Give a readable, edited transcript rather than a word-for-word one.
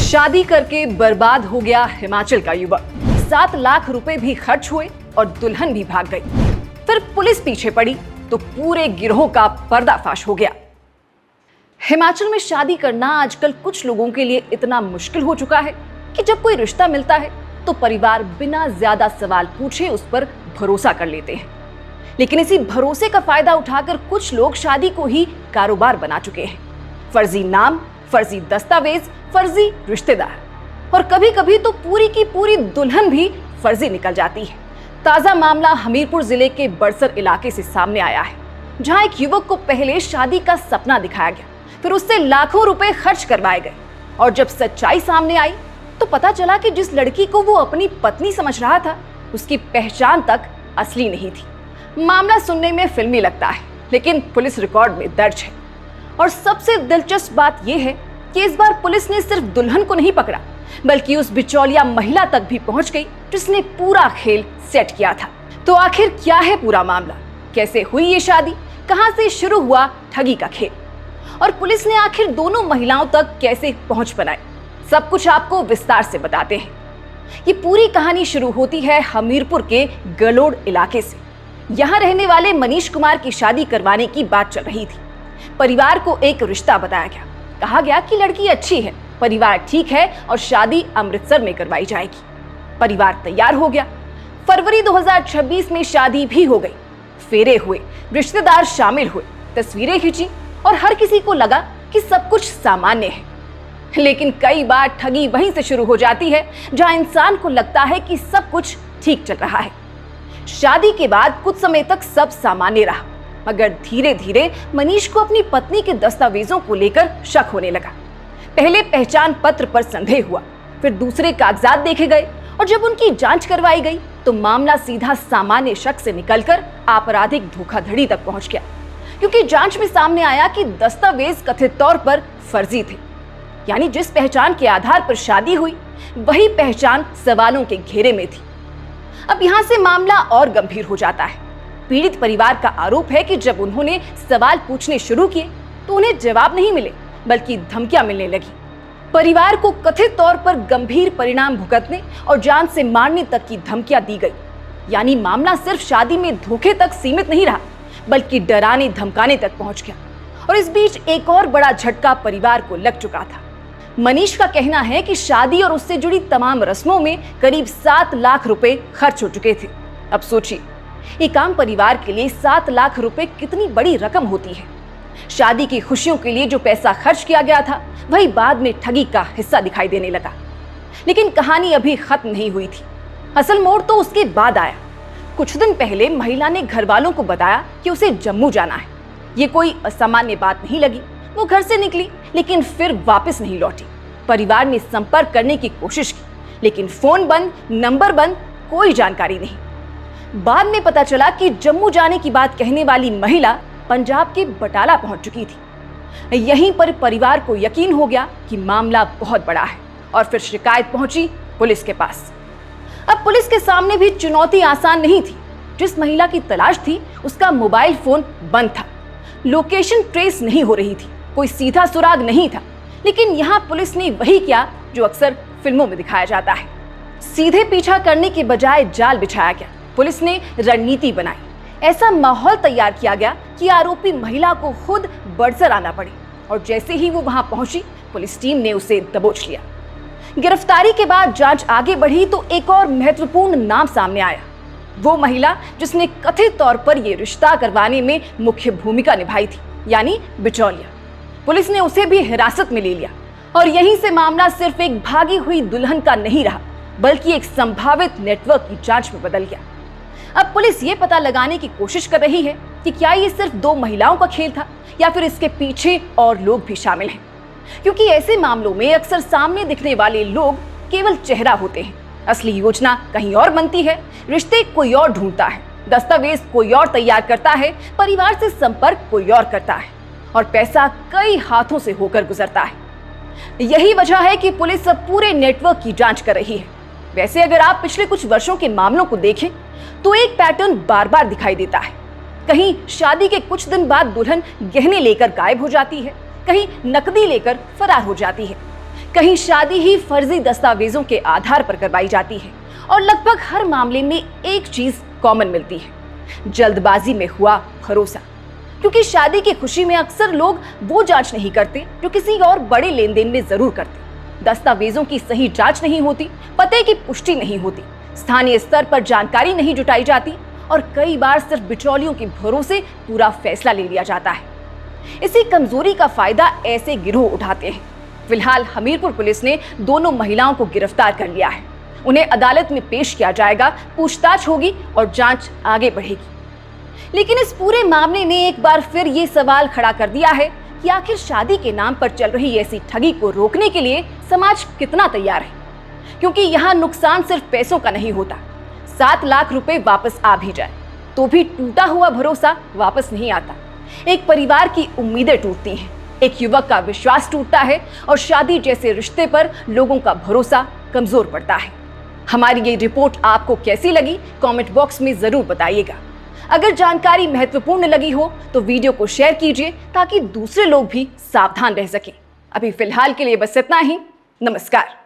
शादी करके बर्बाद हो गया हिमाचल का युवक। 7 लाख रुपए भी खर्च हुए और दुल्हन भी भाग गई। फिर पुलिस पीछे पड़ी तो पूरे गिरोह का पर्दाफाश हो गया। हिमाचल में शादी करना आजकल कुछ लोगों के लिए इतना मुश्किल हो चुका है कि जब कोई रिश्ता मिलता है तो परिवार बिना ज्यादा सवाल पूछे उस पर भरोसा कर लेते हैं। लेकिन इसी भरोसे का फायदा उठाकर कुछ लोग शादी को ही कारोबार बना चुके हैं। फर्जी नाम, फर्जी दस्तावेज, फर्जी रिश्तेदार और कभी कभी तो पूरी की पूरी दुल्हन भी फर्जी निकल जाती है। ताजा मामला हमीरपुर जिले के बड़सर इलाके से सामने आया है, जहां एक युवक को पहले शादी का सपना दिखाया गया, फिर उससे लाखों रुपए खर्च करवाए गए और जब सच्चाई सामने आई तो पता चला कि जिस लड़की को वो अपनी पत्नी समझ रहा था उसकी पहचान तक असली नहीं थी। मामला सुनने में फिल्मी लगता है, लेकिन पुलिस रिकॉर्ड में दर्ज है। और सबसे दिलचस्प बात यह है कि इस बार पुलिस ने सिर्फ दुल्हन को नहीं पकड़ा, बल्कि उस बिचौलिया महिला तक भी पहुंच गई जिसने पूरा खेल सेट किया था। तो आखिर क्या है पूरा मामला? कैसे हुई ये शादी? कहां से शुरू हुआ ठगी का खेल? और पुलिस ने आखिर दोनों महिलाओं तक कैसे पहुंच बनाई? सब कुछ आपको विस्तार से बताते हैं। ये पूरी कहानी शुरू होती है हमीरपुर के गलोड़ इलाके से। यहाँ रहने वाले मनीष कुमार की शादी करवाने की बात चल रही थी। परिवार को एक रिश्ता बताया गया। कहा गया कि लड़की अच्छी है, परिवार ठीक है और शादी अमृतसर में करवाई जाएगी। परिवार तैयार हो गया। फरवरी 2026 में शादी भी हो गई। फेरे हुए, रिश्तेदार शामिल हुए, तस्वीरें खींची और हर किसी को लगा कि सब कुछ सामान्य है। लेकिन कई बार ठगी वहीं से शुरू हो जाती है जहां इंसान को लगता है कि सब कुछ ठीक चल रहा है। शादी के बाद कुछ समय तक सब सामान्य रहा, मगर धीरे धीरे मनीष को अपनी पत्नी के दस्तावेजों को लेकर शक होने लगा। पहले पहचान पत्र पर संदेह हुआ, फिर दूसरे कागजात देखे गए और जब उनकी जांच करवाई गई तो मामला सीधा सामान्य शक से निकलकर आपराधिक धोखाधड़ी तक पहुंच गया, क्योंकि जांच में सामने आया कि दस्तावेज कथित तौर पर फर्जी थे। यानी जिस पहचान के आधार पर शादी हुई वही पहचान सवालों के घेरे में थी। अब यहां से मामला और गंभीर हो जाता है। पीड़ित परिवार का आरोप है कि जब उन्होंने सवाल पूछने शुरू किए तो उन्हें जवाब नहीं मिले, बल्कि धमकियां मिलने लगी। परिवार को कथित तौर पर गंभीर परिणाम भुगतने और जान से मारने तक की धमकियां दी गई। यानी मामला सिर्फ शादी में धोखे तक सीमित नहीं रहा, बल्कि डराने धमकाने तक पहुंच गया। और इस बीच एक और बड़ा झटका परिवार को लग चुका था। मनीष का कहना है कि शादी और उससे जुड़ी तमाम रस्मों में करीब 7 लाख रुपए खर्च हो चुके थे। अब सोचिए, एक आम परिवार के लिए 7 लाख रुपए कितनी बड़ी रकम होती है। शादी की खुशियों के लिए जो पैसा खर्च किया गया था वही बाद में ठगी का हिस्सा दिखाई देने लगा। लेकिन कहानी अभी खत्म नहीं हुई थी। असल मोड़ तो उसके बाद आया। कुछ दिन पहले महिला ने घर वालों को बताया कि उसे जम्मू जाना है। ये कोई असामान्य बात नहीं लगी। वो घर से निकली लेकिन फिर वापस नहीं लौटी। परिवार ने संपर्क करने की कोशिश की, लेकिन फोन बंद, नंबर बंद, कोई जानकारी नहीं। बाद में पता चला कि जम्मू जाने की बात कहने वाली महिला पंजाब के बटाला पहुंच चुकी थी। यहीं पर परिवार को यकीन हो गया कि मामला बहुत बड़ा है और फिर शिकायत पहुंची पुलिस के पास। अब पुलिस के सामने भी चुनौती आसान नहीं थी। जिस महिला की तलाश थी उसका मोबाइल फोन बंद था, लोकेशन ट्रेस नहीं हो रही थी, कोई सीधा सुराग नहीं था। लेकिन यहाँ पुलिस ने वही किया जो अक्सर फिल्मों में दिखाया जाता है। सीधे पीछा करने के बजाय जाल बिछाया गया। पुलिस ने रणनीति बनाई। ऐसा माहौल तैयार किया गया कि आरोपी महिला को खुद बड़सर आना पड़े और जैसे ही वो वहां पहुंची पुलिस टीम ने उसे दबोच लिया। गिरफ्तारी के बाद जांच आगे बढ़ी तो एक और महत्वपूर्ण नाम सामने आया। वो महिला जिसने कथित तौर पर यह रिश्ता करवाने में मुख्य भूमिका निभाई थी, यानी बिचौलिया। पुलिस ने उसे भी हिरासत में ले लिया और यहीं से मामला सिर्फ एक भागी हुई दुल्हन का नहीं रहा, बल्कि एक संभावित नेटवर्क की जांच में बदल गया। अब पुलिस ये पता लगाने की कोशिश कर रही है कि क्या ये सिर्फ 2 महिलाओं का खेल था या फिर इसके पीछे और लोग भी शामिल हैं, क्योंकि ऐसे मामलों में अक्सर सामने दिखने वाले लोग केवल चेहरा होते हैं। असली योजना कहीं और बनती है, रिश्ते कोई और ढूंढता है, दस्तावेज कोई और तैयार करता है, परिवार से संपर्क कोई और करता है और पैसा कई हाथों से होकर गुजरता है। यही वजह है कि पुलिस अब पूरे नेटवर्क की जांच कर रही है। वैसे अगर आप पिछले कुछ वर्षों के मामलों को देखें तो एक पैटर्न बार बार दिखाई देता है। कहीं शादी के कुछ दिन बाद दुल्हन गहने लेकर गायब हो जाती है, कहीं नकदी लेकर फरार हो जाती है, कहीं शादी ही फर्जी दस्तावेजों के आधार पर करवाई जाती है और लगभग हर मामले में एक चीज कॉमन मिलती है, जल्दबाजी में हुआ भरोसा। क्योंकि शादी की खुशी में अक्सर लोग वो जांच नहीं करते जो किसी और बड़े लेन देन में जरूर करते। दस्तावेजों की सही जांच नहीं होती, पते की पुष्टि नहीं होती, स्थानीय स्तर पर जानकारी नहीं जुटाई जाती और कई बार सिर्फ बिचौलियों के भरोसे पूरा फैसला ले लिया जाता है। इसी कमजोरी का फायदा ऐसे गिरोह उठाते हैं। फिलहाल हमीरपुर पुलिस ने दोनों महिलाओं को गिरफ्तार कर लिया है। उन्हें अदालत में पेश किया जाएगा, पूछताछ होगी और जांच आगे बढ़ेगी। लेकिन इस पूरे मामले ने एक बार फिर ये सवाल खड़ा कर दिया है कि आखिर शादी के नाम पर चल रही ऐसी ठगी को रोकने के लिए समाज कितना तैयार है। क्योंकि यहाँ नुकसान सिर्फ पैसों का नहीं होता। 7 लाख रुपए वापस आ भी जाए तो भी टूटा हुआ भरोसा वापस नहीं आता। एक परिवार की उम्मीदें टूटती हैं, एक युवक का विश्वास टूटता है और शादी जैसे रिश्ते पर लोगों का भरोसा कमजोर पड़ता है। हमारी ये रिपोर्ट आपको कैसी लगी, कमेंट बॉक्स में जरूर बताइएगा। अगर जानकारी महत्वपूर्ण लगी हो तो वीडियो को शेयर कीजिए ताकि दूसरे लोग भी सावधान रह सकें। अभी फिलहाल के लिए बस इतना ही। नमस्कार।